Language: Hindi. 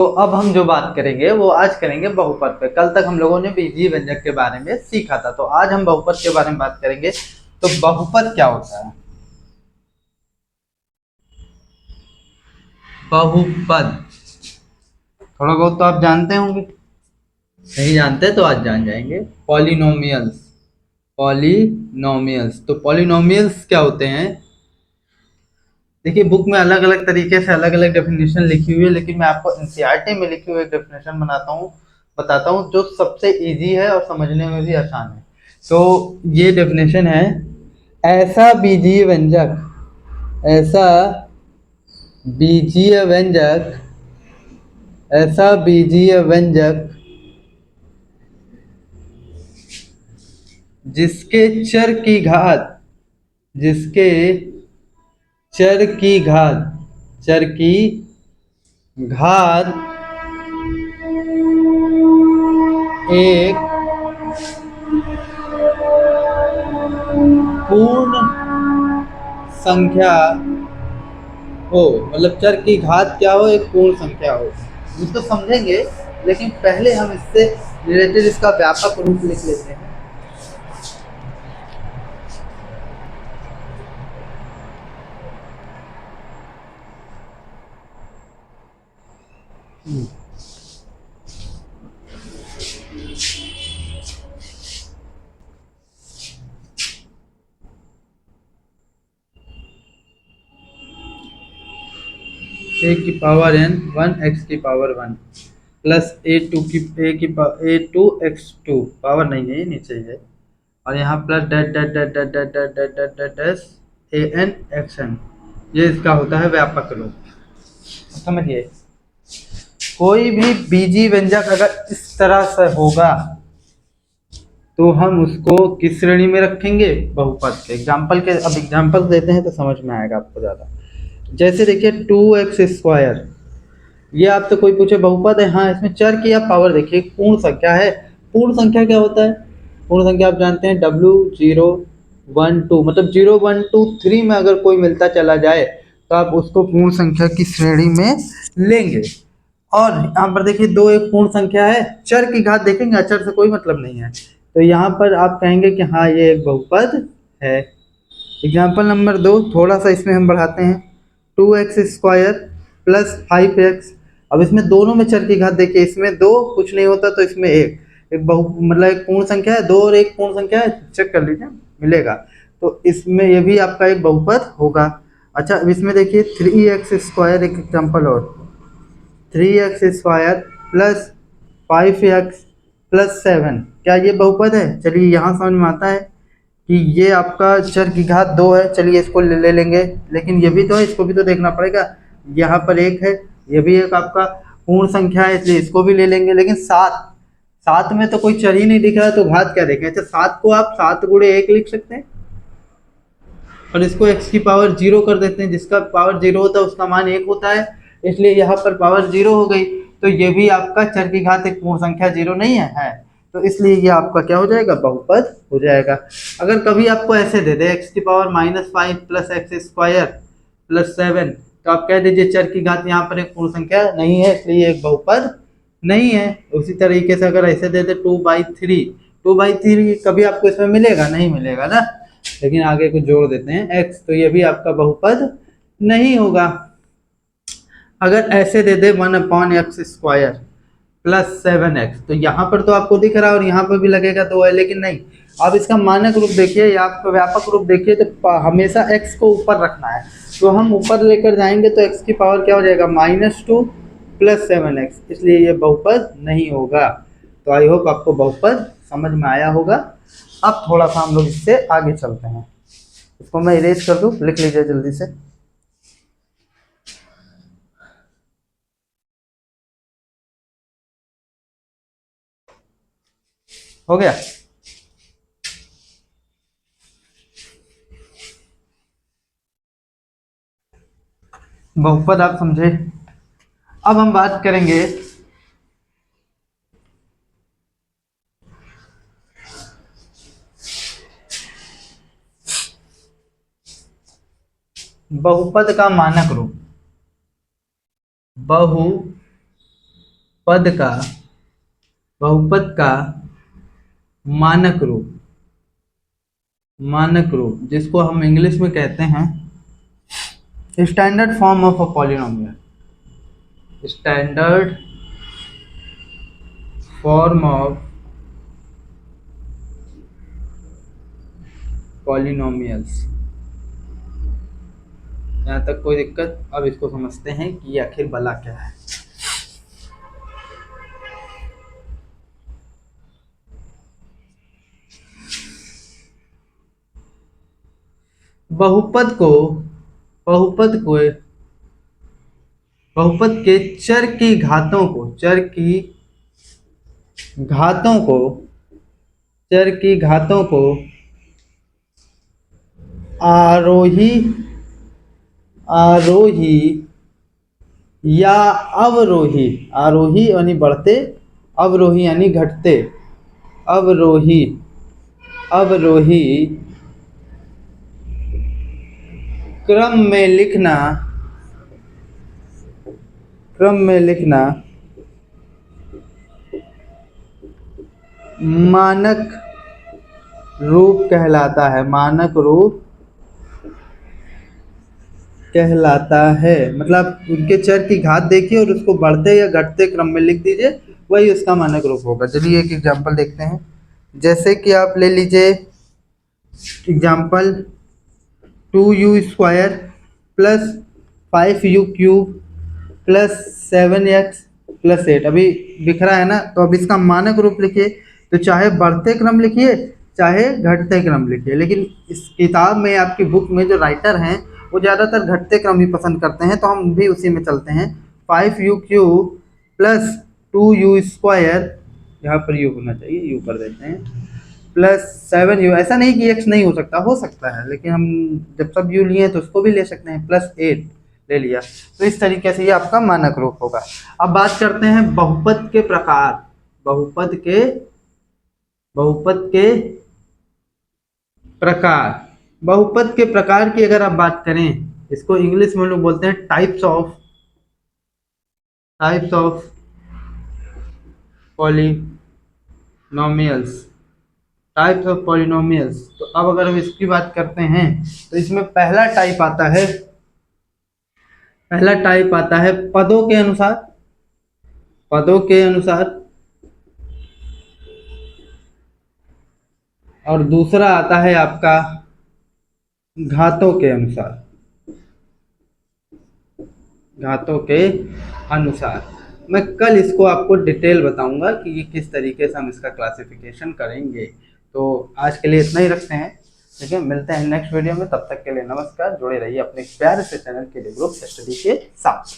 तो अब हम जो बात करेंगे वो आज करेंगे बहुपद पे। कल तक हम लोगों ने बीजीय व्यंजक के बारे में सीखा था, तो आज हम बहुपद के बारे में बात करेंगे। तो बहुपद क्या होता है? बहुपद थोड़ा बहुत तो आप जानते होंगे, नहीं जानते तो आज जान जाएंगे। पॉलिनोमियल्स, पॉलिनोमियल्स तो पॉलिनोमियल्स क्या होते हैं? देखिए, बुक में अलग अलग तरीके से अलग अलग डेफिनेशन लिखी हुई है, लेकिन मैं आपको एनसीईआरटी में लिखी हुई एक डेफिनेशन बताता हूँ जो सबसे इजी है और समझने में भी आसान है। तो ये डेफिनेशन है, ऐसा बीजीय व्यंजक, ऐसा बीजीय व्यंजक, ऐसा बीजीय व्यंजक जिसके चर की घात, जिसके चर की घात, चर की घात एक पूर्ण संख्या हो, मतलब चर की घात क्या हो? एक पूर्ण संख्या हो। इसको समझेंगे, लेकिन पहले हम इससे रिलेटेड इसका व्यापक रूप लिख लेते हैं। ए की पावर n 1 x की power 1 plus A two X two power नहीं है, ये नीचे ही है। और यहाँ plus dot dot dot dot dot dot dot dot dot dot A N X N, ये इसका होता है व्यापक रूप। समझिए, कोई भी बीजी व्यंजक अगर इस तरह से होगा तो हम उसको किस श्रेणी में रखेंगे? बहुपद के। एग्जाम्पल के, अब एग्जाम्पल देते हैं तो समझ में आएगा आपको ज़्यादा। जैसे देखिए 2x², ये आपसे कोई पूछे बहुपद है, हाँ इसमें चर की आप पावर देखिए, पूर्ण संख्या है। पूर्ण संख्या क्या होता है? पूर्ण संख्या आप जानते हैं W0 1 2, मतलब 0 1 2 3 में अगर कोई मिलता चला जाए तो आप उसको पूर्ण संख्या की श्रेणी में लेंगे। और यहाँ पर देखिए दो एक पूर्ण संख्या है, चर की घात देखेंगे, अचर से कोई मतलब नहीं है, तो यहाँ पर आप कहेंगे कि हाँ ये एक बहुपद है। एग्जाम्पल नंबर 2, थोड़ा सा इसमें हम बढ़ाते हैं, 2x² प्लस 5x। अब इसमें दोनों में चर की घात देखिए, इसमें दो कुछ नहीं होता तो इसमें एक, एक बहु मतलब एक पूर्ण संख्या है, दो और एक पूर्ण संख्या है, चेक कर लीजिए मिलेगा। तो इसमें ये भी आपका एक बहुपद होगा। अच्छा, अब इसमें देखिए 3x², एक एग्जाम्पल और, 3x² प्लस 5x प्लस 7, क्या ये बहुपद है? चलिए यहाँ समझ में आता है कि ये आपका चर की घात 2 है, चलिए इसको ले लेंगे, लेकिन ये भी तो है, इसको भी तो देखना पड़ेगा। यहाँ पर एक है, ये भी एक आपका पूर्ण संख्या है, इसलिए इसको भी ले लेंगे। लेकिन सात, सात में तो कोई चर ही नहीं दिख रहा है, तो घात क्या देखें? अच्छा, सात को आप 7 × 1 लिख सकते हैं और इसको x की पावर 0 कर देते हैं, जिसका पावर 0 होता है उसका मान 1 होता है, इसलिए यहाँ पर पावर 0 हो गई। तो ये भी आपका चर की घात एक पूर्ण संख्या 0 नहीं है, तो इसलिए ये आपका क्या हो जाएगा? बहुपद हो जाएगा। अगर कभी आपको ऐसे दे दे x की पावर -5 प्लस x² प्लस 7, तो आप कह दीजिए चर की घात यहाँ पर एक पूर्ण संख्या नहीं है, इसलिए एक बहुपद नहीं है। उसी तरीके से अगर ऐसे दे दे 2/3, 2/3 कभी आपको इसमें मिलेगा? नहीं मिलेगा ना, लेकिन आगे कुछ जोड़ देते हैं x, तो ये भी आपका बहुपद नहीं होगा। अगर ऐसे दे दे 1/x² प्लस 7x, तो यहाँ पर तो आपको दिख रहा है और यहाँ पर भी लगेगा 2 है, लेकिन नहीं। अब इसका मानक रूप देखिए या आपका व्यापक रूप देखिए, तो हमेशा x को ऊपर रखना है, तो हम ऊपर लेकर जाएंगे तो x की पावर क्या हो जाएगा? -2 प्लस 7x, इसलिए ये बहुपद नहीं होगा। तो आई होप आपको बहुपद समझ में आया होगा। अब थोड़ा सा हम लोग इससे आगे चलते हैं, इसको मैं इरेज कर दूं, लिख लीजिए जल्दी से। हो गया? बहुपद आप समझे। अब हम बात करेंगे बहुपद का मानक रूप। बहुपद पद का बहुपद का मानक रूप जिसको हम इंग्लिश में कहते हैं standard form of a polynomial, standard form of polynomials. यहाँ तक कोई दिक्कत? अब इसको समझते हैं कि ये आखिर भला क्या है। बहुपद को बहुपद को बहुपद के चर की घातों को आरोही आरोही या अवरोही, आरोही यानी बढ़ते, अवरोही यानी घटते, अवरोही क्रम में लिखना मानक रूप कहलाता है। मानक रूप कहलाता है मतलब उनके चर की घात देखिए और उसको बढ़ते या घटते क्रम में लिख दीजिए, वही उसका मानक रूप होगा। चलिए एक एग्जांपल देखते हैं। जैसे कि आप ले लीजिए example 2u² plus 5u³ plus 7x plus 8। अभी बिखरा है ना, तो अब इसका मानक रूप लिखिए, तो चाहे बढ़ते क्रम लिखिए चाहे घटते क्रम लिखिए, लेकिन इस किताब में आपकी बुक में जो राइटर हैं वो ज़्यादातर घटते क्रम ही पसंद करते हैं, तो हम भी उसी में चलते हैं। 5u³ प्लस 2u², यहाँ पर u होना चाहिए, u कर देते हैं, प्लस 7u। ऐसा नहीं कि x नहीं हो सकता है, लेकिन हम जब सब u लिए तो उसको भी ले सकते हैं, प्लस 8 ले लिया। तो इस तरीके से ये आपका मानक रूप होगा। अब बात करते हैं बहुपद के प्रकार। बहुपद के प्रकार की अगर आप बात करें, इसको इंग्लिश में लोग बोलते हैं टाइप्स ऑफ पॉलिनोमियल्स। तो अब अगर हम इसकी बात करते हैं तो इसमें पहला टाइप आता है पदों के अनुसार, और दूसरा आता है आपका घातों के अनुसार। मैं कल इसको आपको डिटेल बताऊंगा कि ये किस तरीके से हम इसका क्लासिफिकेशन करेंगे। तो आज के लिए इतना ही रखते हैं, ठीक है। मिलते हैं नेक्स्ट वीडियो में, तब तक के लिए नमस्कार। जुड़े रहिए अपने प्यारे से चैनल के लिए ग्रुप स्टडी के साथ।